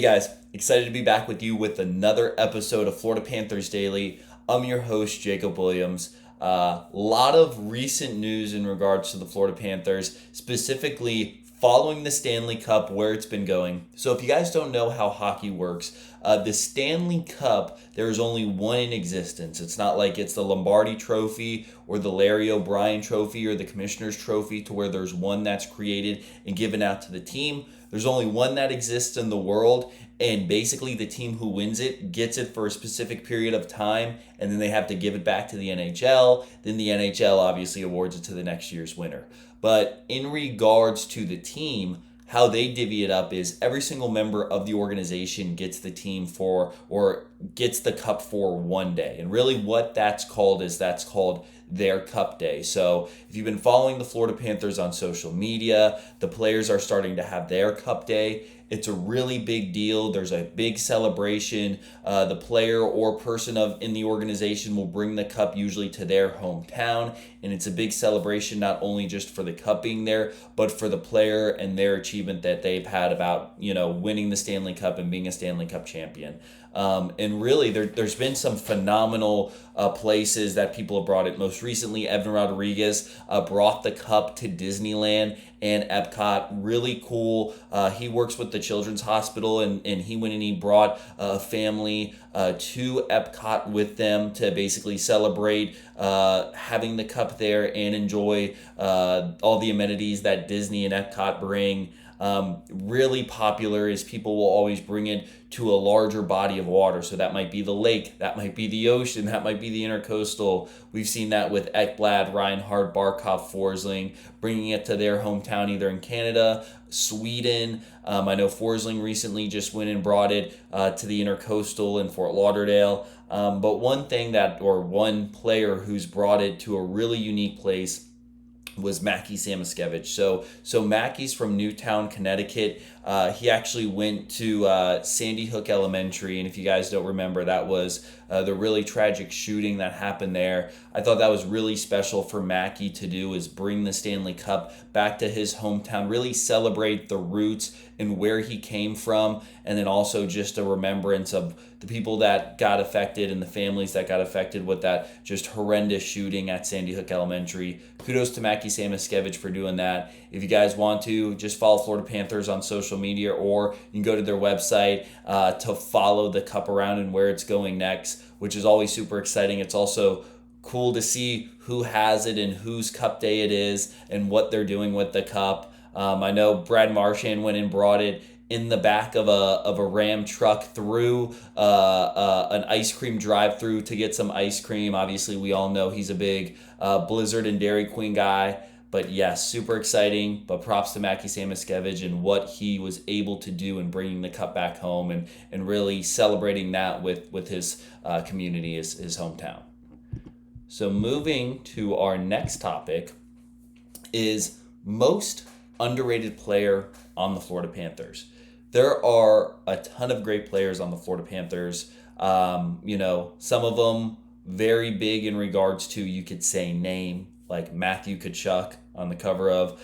Hey guys, excited to be back with you with another episode of Florida Panthers Daily. I'm your host, Jacob Williams. A lot of recent news in regards to the Florida Panthers, specifically following the Stanley Cup, where it's been going. So, if you guys don't know how hockey works, the Stanley Cup, there is only one in existence. It's not like it's the Lombardi Trophy or the Larry O'Brien Trophy or the Commissioner's Trophy, to where there's one that's created and given out to the team. There's only one that exists in the world, and basically the team who wins it gets it for a specific period of time, and then they have to give it back to the NHL. Then the NHL obviously awards it to the next year's winner. But in regards to the team, how they divvy it up is every single member of the organization gets the team for, or gets the cup for, one day. And really what that's called is that's called their cup day. So if you've been following the Florida Panthers on social media, the players are starting to have their cup day. It's a really big deal. There's a big celebration. The player or person in the organization will bring the cup usually to their hometown, and it's a big celebration not only just for the cup being there, but for the player and their achievement that they've had about winning the Stanley Cup and being a Stanley Cup champion. And really, there's been some phenomenal places that people have brought it. Most recently, Evan Rodriguez brought the cup to Disneyland and Epcot. Really cool. He works with the Children's Hospital, and he went and he brought a family to Epcot with them to basically celebrate having the cup there and enjoy all the amenities that Disney and Epcot bring. Really popular is people will always bring it to a larger body of water. So that might be the lake, that might be the ocean, that might be the intercoastal. We've seen that with Ekblad, Reinhardt, Barkov, Forsling, bringing it to their hometown, either in Canada, Sweden. I know Forsling recently just went and brought it to the intercoastal in Fort Lauderdale. But one player who's brought it to a really unique place was Mackie Samoskevich. So Mackie's from Newtown, Connecticut. He actually went to Sandy Hook Elementary, and if you guys don't remember, that was the really tragic shooting that happened there. I thought that was really special for Mackie to do, is bring the Stanley Cup back to his hometown, really celebrate the roots and where he came from, and then also just a remembrance of the people that got affected and the families that got affected with that just horrendous shooting at Sandy Hook Elementary. Kudos to Mackie Samoskevich for doing that. If you guys want to, just follow Florida Panthers on social media, or you can go to their website to follow the cup around and where it's going next, which is always super exciting. It's also cool to see who has it and whose cup day it is and what they're doing with the cup. I know Brad Marchand went and brought it in the back of a Ram truck through an ice cream drive-through to get some ice cream. Obviously, we all know he's a big Blizzard and Dairy Queen guy. But yes, super exciting. But props to Mackie Samoskevich and what he was able to do in bringing the cup back home and really celebrating that with his community, his hometown. So moving to our next topic is most underrated player on the Florida Panthers. There are a ton of great players on the Florida Panthers. Some of them very big in regards to, you could say, name, like Matthew Tkachuk on the cover of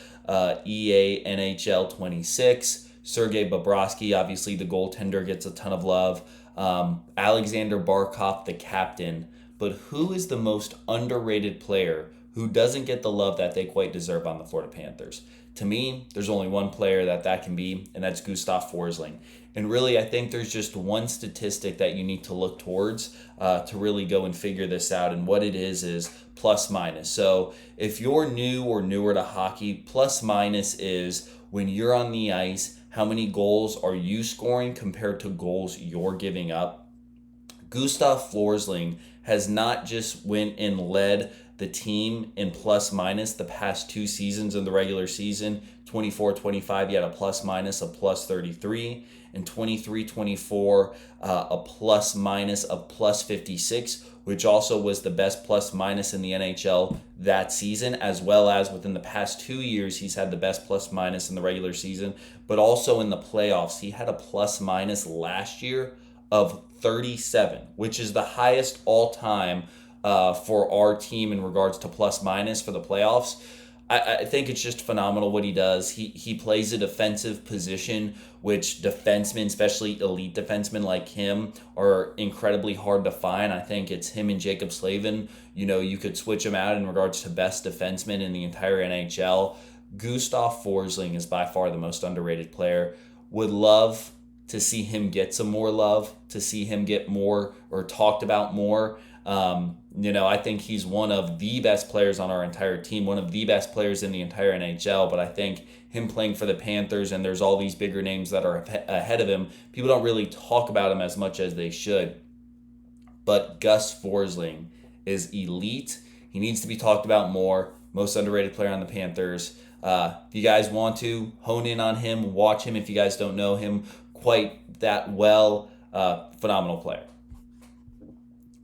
EA NHL 26. Sergei Bobrovsky, obviously the goaltender, gets a ton of love. Alexander Barkov, the captain. But who is the most underrated player who doesn't get the love that they quite deserve on the Florida Panthers? To me, there's only one player that can be, and that's Gustav Forsling. And really, I think there's just one statistic that you need to look towards to really go and figure this out. And what it is plus minus. So if you're new or newer to hockey, plus minus is when you're on the ice, how many goals are you scoring compared to goals you're giving up? Gustav Forsling has not just went and led the team in plus minus the past two seasons in the regular season. 24-25, he had a plus minus of plus 33. In 23-24, a plus minus of plus 56, which also was the best plus minus in the NHL that season, as well as within the past 2 years, he's had the best plus minus in the regular season, but also in the playoffs. He had a plus minus last year of 37, which is the highest all time for our team in regards to plus minus for the playoffs. I think it's just phenomenal what he does. He plays a defensive position, which defensemen, especially elite defensemen like him, are incredibly hard to find. I think it's him and Jacob Slavin. You could switch them out in regards to best defensemen in the entire NHL. Gustav Forsling is by far the most underrated player. Would love to see him get some more love, to see him get more or talked about more. I think he's one of the best players on our entire team, one of the best players in the entire NHL. But I think him playing for the Panthers, and there's all these bigger names that are ahead of him, people don't really talk about him as much as they should. But Gus Forsling is elite. He needs to be talked about more. Most underrated player on the Panthers. If you guys want to hone in on him, watch him. If you guys don't know him quite that well, phenomenal player.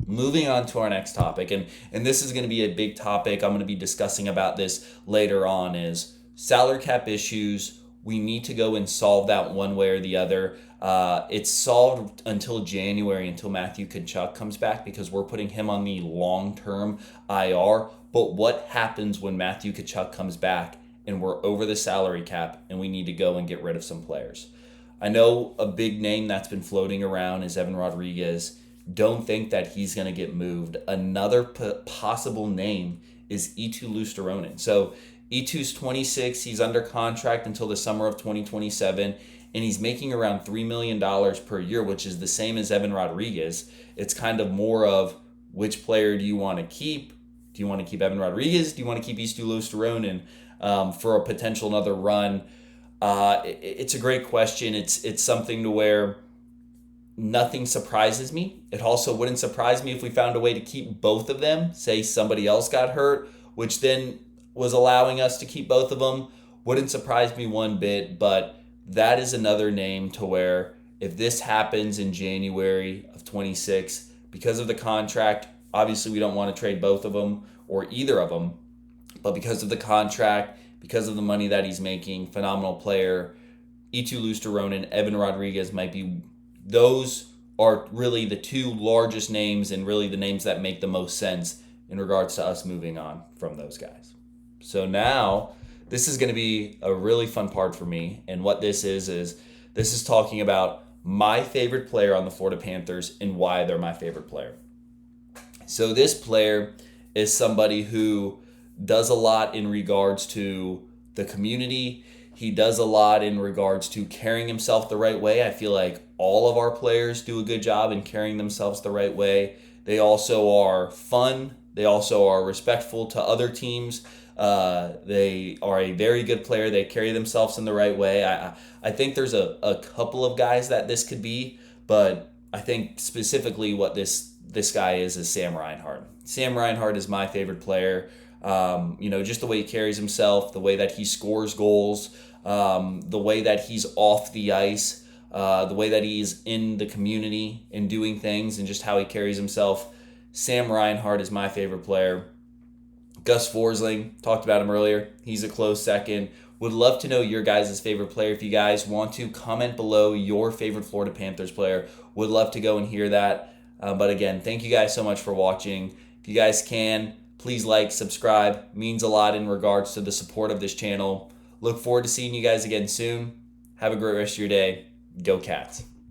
Moving on to our next topic, and this is going to be a big topic. I'm going to be discussing about this later on, is salary cap issues. We need to go and solve that one way or the other. It's solved until January, until Matthew Tkachuk comes back, because we're putting him on the long-term IR. But what happens when Matthew Tkachuk comes back and we're over the salary cap and we need to go and get rid of some players? I know a big name that's been floating around is Evan Rodriguez. Don't think that he's going to get moved. Another possible name is Eetu Luostarinen. So Eetu's 26. He's under contract until the summer of 2027, and he's making around $3 million per year, which is the same as Evan Rodriguez. It's kind of more of, which player do you want to keep? Do you want to keep Evan Rodriguez? Do you want to keep Eetu Luostarinen for a potential another run? It's a great question. It's something to where nothing surprises me. It also wouldn't surprise me if we found a way to keep both of them. Say somebody else got hurt, which then was allowing us to keep both of them. Wouldn't surprise me one bit, but that is another name to where if this happens in January of 26, because of the contract, obviously we don't want to trade both of them or either of them, but because of the contract, because of the money that he's making, phenomenal player, Eetu Luostarinen, Evan Rodriguez might be, those are really the two largest names and really the names that make the most sense in regards to us moving on from those guys. So now this is going to be a really fun part for me. And what this is talking about my favorite player on the Florida Panthers and why they're my favorite player. So this player is somebody who does a lot in regards to the community. He does a lot in regards to carrying himself the right way. I feel like all of our players do a good job in carrying themselves the right way. They also are fun. They also are respectful to other teams. They are a very good player. They carry themselves in the right way. I think there's a couple of guys that this could be, but I think specifically what this guy is Sam Reinhart. Sam Reinhart is my favorite player. Just the way he carries himself, the way that he scores goals, the way that he's off the ice, the way that he's in the community and doing things, and just how he carries himself. Sam Reinhart is my favorite player. Gus Forsling, talked about him earlier. He's a close second. Would love to know your guys' favorite player. If you guys want to, comment below your favorite Florida Panthers player. Would love to go and hear that. But again, thank you guys so much for watching. If you guys can, please like, subscribe. Means a lot in regards to the support of this channel. Look forward to seeing you guys again soon. Have a great rest of your day. Go Cats.